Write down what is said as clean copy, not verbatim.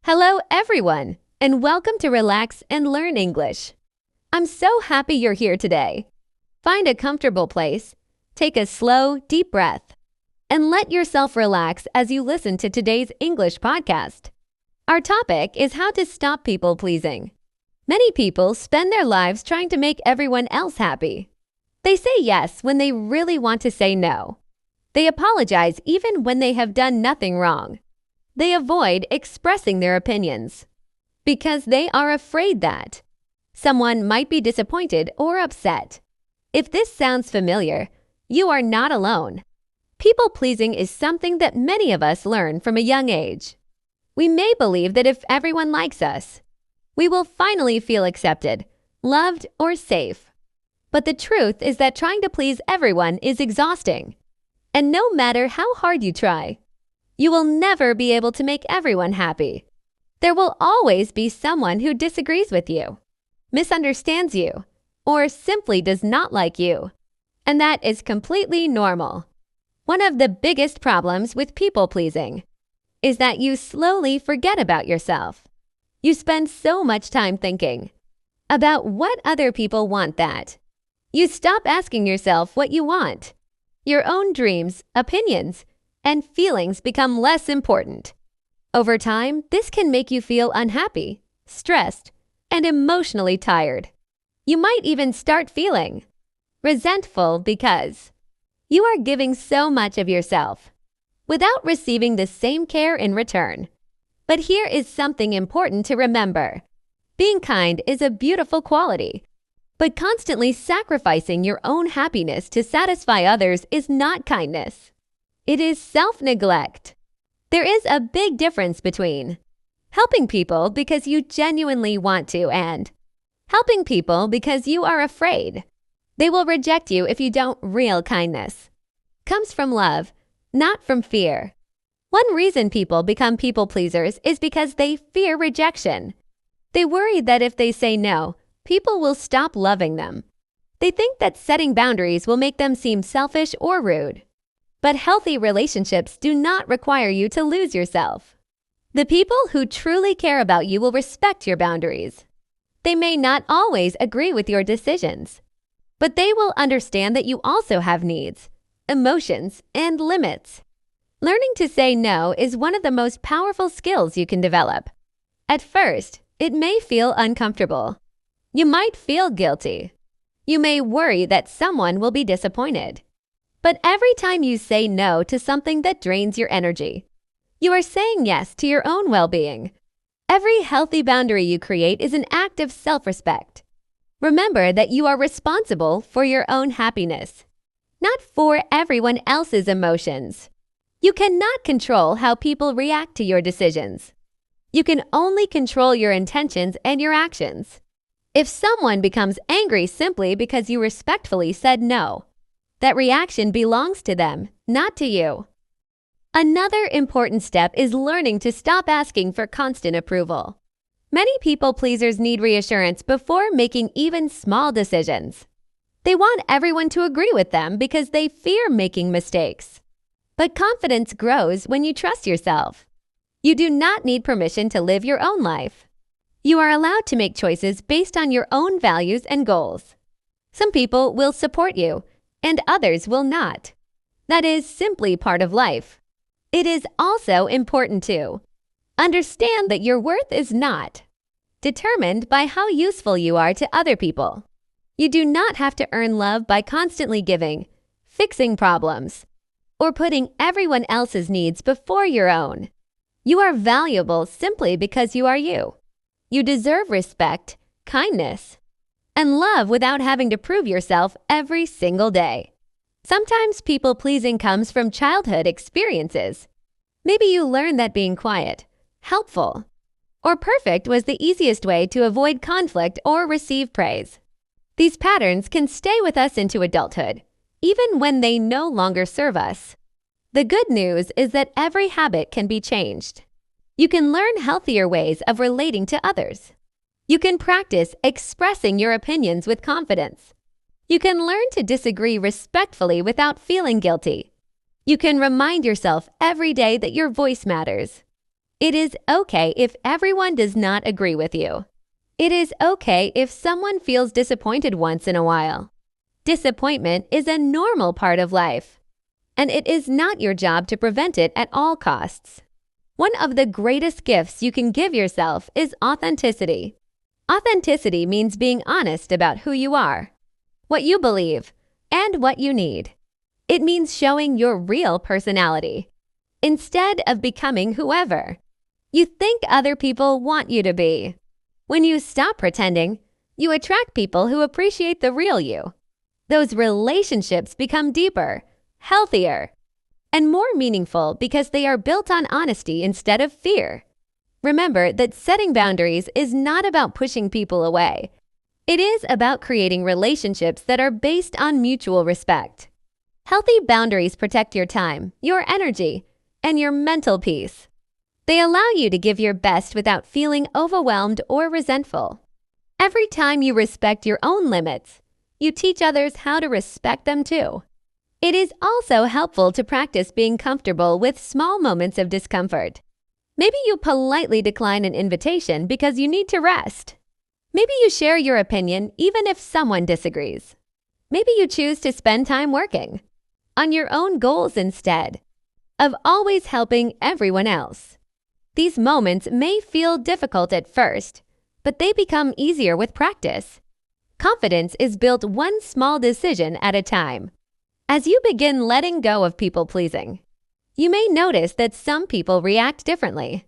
Hello, everyone, and welcome to Relax and Learn English. I'm so happy you're here today. Find a comfortable place, take a slow, deep breath, and let yourself relax as you listen to today's English podcast. Our topic is how to stop people pleasing. Many people spend their lives trying to make everyone else happy. They say yes when they really want to say no. They apologize even when they have done nothing wrong. They avoid expressing their opinions because they are afraid that someone might be disappointed or upset. If this sounds familiar, you are not alone. People-pleasing is something that many of us learn from a young age. We may believe that if everyone likes us, we will finally feel accepted, loved, or safe. But the truth is that trying to please everyone is exhausting. And no matter how hard you try, you will never be able to make everyone happy. There will always be someone who disagrees with you, misunderstands you, or simply does not like you. And that is completely normal. One of the biggest problems with people-pleasing is that you slowly forget about yourself. You spend so much time thinking about what other people want that you stop asking yourself what you want. Your own dreams, opinions, and feelings become less important. Over time, this can make you feel unhappy, stressed, and emotionally tired. You might even start feeling resentful because you are giving so much of yourself without receiving the same care in return. But here is something important to remember. Being kind is a beautiful quality, but constantly sacrificing your own happiness to satisfy others is not kindness. It is self-neglect. There is a big difference between helping people because you genuinely want to and helping people because you are afraid they will reject you if you don't. Real kindness comes from love, not from fear. One reason people become people pleasers is because they fear rejection. They worry that if they say no, people will stop loving them. They think that setting boundaries will make them seem selfish or rude. But healthy relationships do not require you to lose yourself. The people who truly care about you will respect your boundaries. They may not always agree with your decisions, but they will understand that you also have needs, emotions, and limits. Learning to say no is one of the most powerful skills you can develop. At first, it may feel uncomfortable. You might feel guilty. You may worry that someone will be disappointed. But every time you say no to something that drains your energy, you are saying yes to your own well-being. Every healthy boundary you create is an act of self-respect. Remember that you are responsible for your own happiness, not for everyone else's emotions. You cannot control how people react to your decisions. You can only control your intentions and your actions. If someone becomes angry simply because you respectfully said no, that reaction belongs to them, not to you. Another important step is learning to stop asking for constant approval. Many people pleasers need reassurance before making even small decisions. They want everyone to agree with them because they fear making mistakes. But confidence grows when you trust yourself. You do not need permission to live your own life. You are allowed to make choices based on your own values and goals. Some people will support you, and others will not. That is simply part of life. It is also important to understand that your worth is not determined by how useful you are to other people. You do not have to earn love by constantly giving, fixing problems, or putting everyone else's needs before your own. You are valuable simply because you are you. You deserve respect, kindness, and love without having to prove yourself every single day. Sometimes people-pleasing comes from childhood experiences. Maybe you learned that being quiet, helpful, or perfect was the easiest way to avoid conflict or receive praise. These patterns can stay with us into adulthood, even when they no longer serve us. The good news is that every habit can be changed. You can learn healthier ways of relating to others. You can practice expressing your opinions with confidence. You can learn to disagree respectfully without feeling guilty. You can remind yourself every day that your voice matters. It is okay if everyone does not agree with you. It is okay if someone feels disappointed once in a while. Disappointment is a normal part of life, and it is not your job to prevent it at all costs. One of the greatest gifts you can give yourself is authenticity. Authenticity means being honest about who you are, what you believe, and what you need. It means showing your real personality, instead of becoming whoever you think other people want you to be. When you stop pretending, you attract people who appreciate the real you. Those relationships become deeper, healthier, and more meaningful because they are built on honesty instead of fear. Remember that setting boundaries is not about pushing people away. It is about creating relationships that are based on mutual respect. Healthy boundaries protect your time, your energy, and your mental peace. They allow you to give your best without feeling overwhelmed or resentful. Every time you respect your own limits, you teach others how to respect them too. It is also helpful to practice being comfortable with small moments of discomfort. Maybe you politely decline an invitation because you need to rest. Maybe you share your opinion even if someone disagrees. Maybe you choose to spend time working on your own goals instead of always helping everyone else. These moments may feel difficult at first, but they become easier with practice. Confidence is built one small decision at a time. As you begin letting go of people-pleasing, you may notice that some people react differently.